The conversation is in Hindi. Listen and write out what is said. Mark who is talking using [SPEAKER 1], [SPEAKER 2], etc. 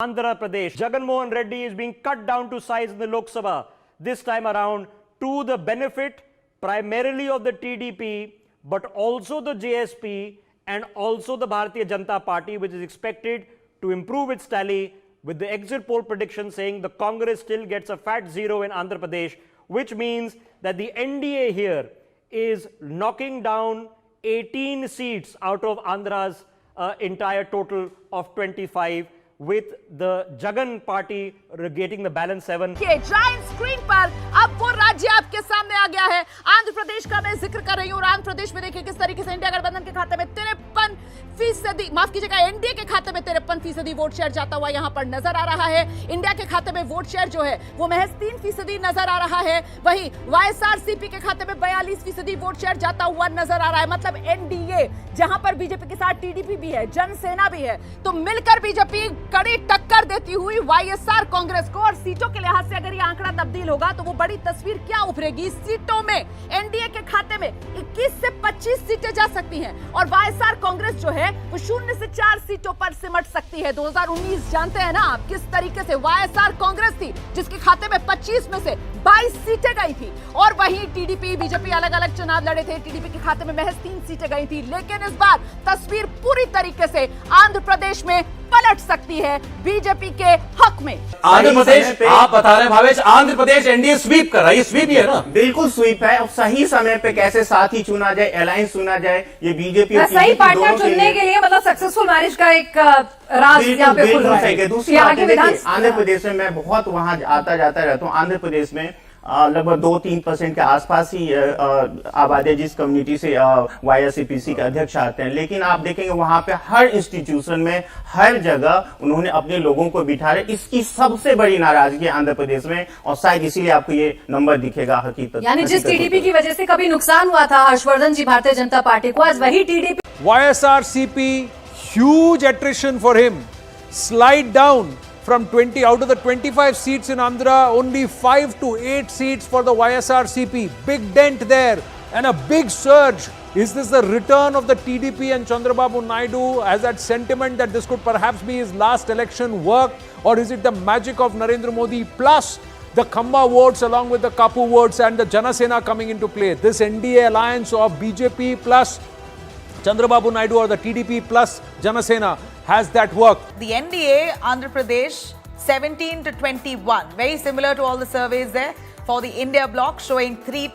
[SPEAKER 1] Andhra Pradesh, Jagan Mohan Reddy is being cut down to size in the Lok Sabha this time around to the benefit primarily of the TDP, but also the JSP and also the Bharatiya Janata Party, which is expected to improve its tally, with the exit poll prediction saying the Congress still gets a fat zero in Andhra Pradesh, which means that the NDA here is knocking down 18 seats out of Andhra's entire total of 25, with the Jagan party getting the balance 7.
[SPEAKER 2] Giant screen पर अब वो राज्य आपके सामने आ गया है। आंध्र प्रदेश का मैं जिक्र कर रही हूँ और आंध्र प्रदेश में देखिए किस तरीके से इंडिया गठबंधन के खाते में 53%, माफ कीजिएगा, एनडीए के खाते में 53% वोट शेयर जाता हुआ यहां पर नजर आ रहा है। इंडिया के खाते में वोट शेयर जो है वो महज 3% नजर आ रहा है। वहीं वाईएसआरसीपी के खाते में 42% वोट शेयर जाता हुआ नजर आ रहा है। मतलब एनडीए जहां पर बीजेपी के साथ टीडीपी भी है, जनसेना भी है, तो मिलकर बीजेपी कड़ी टक्कर देती हुई वाईएसआर कांग्रेस को। और सीटों के लिहाज से अगर ये आंकड़ा तब्दील होगा तो वो बड़ी तस्वीर क्या उभरेगी। सीटों में एनडीए के खाते में 21 से 25 सीटें जा सकती हैं और वाईएसआर कांग्रेस जो है वो 0 से 4 सीटों पर सिमट सकती है। 2019 जानते हैं ना आप किस तरीके से वाईएसआर कांग्रेस थी जिसके खाते में 25 में से 22 सीटें गई थी, और वहीं टीडीपी बीजेपी अलग अलग चुनाव लड़े थे, टीडीपी के खाते में महज 3 सीटें गई थी। लेकिन इस बार तस्वीर पूरी तरीके से आंध्र प्रदेश में पलट सकती है बीजेपी के हक में।
[SPEAKER 3] आंध्र प्रदेश आप बता रहे हैं भावेश, आंध्र प्रदेश एनडीए स्वीप कर रहा है, ये स्वीप ही है ना?
[SPEAKER 4] बिल्कुल स्वीप है। और सही समय पे कैसे साथी चुना जाए, अलायंस चुना जाए, ये बीजेपी और
[SPEAKER 5] सही पार्टनर चुनने के लिए मतलब सक्सेसफुल मैरिज का एक राज यहाँ पे खुल रहा है।
[SPEAKER 4] दूसरी बात देखिए, आंध्र प्रदेश में मैं बहुत वहां आता जाता रहता हूँ। आंध्र प्रदेश में लगभग 2-3% के आसपास ही आबादी जिस कम्युनिटी से वाईएसआरसीपी के अध्यक्ष आते हैं, लेकिन आप देखेंगे वहां पे हर इंस्टीट्यूशन में हर जगह उन्होंने अपने लोगों को बिठा रहे। इसकी सबसे बड़ी नाराजगी आंध्र प्रदेश में, और शायद इसीलिए आपको ये नंबर दिखेगा हकीकत।
[SPEAKER 5] यानी जिस टीडीपी की वजह से कभी नुकसान हुआ था हर्षवर्धन जी भारतीय जनता पार्टी को, आज वही TDP.
[SPEAKER 6] YSRCP, huge attrition for him, slide down from 20 out of the 25 seats in Andhra, only 5 to 8 seats for the YSRCP. Big dent there and a big surge. Is this the return of the TDP and Chandrababu Naidu? Has that sentiment that this could perhaps be his last election work, or is it the magic of Narendra Modi plus the Khamba votes along with the Kapu votes and the Janasena coming into play? This NDA alliance of BJP plus Chandrababu Naidu or the TDP plus Janasena, has that worked?
[SPEAKER 7] The NDA, Andhra Pradesh, 17 to 21. Very similar to all the surveys there for the India bloc, showing 3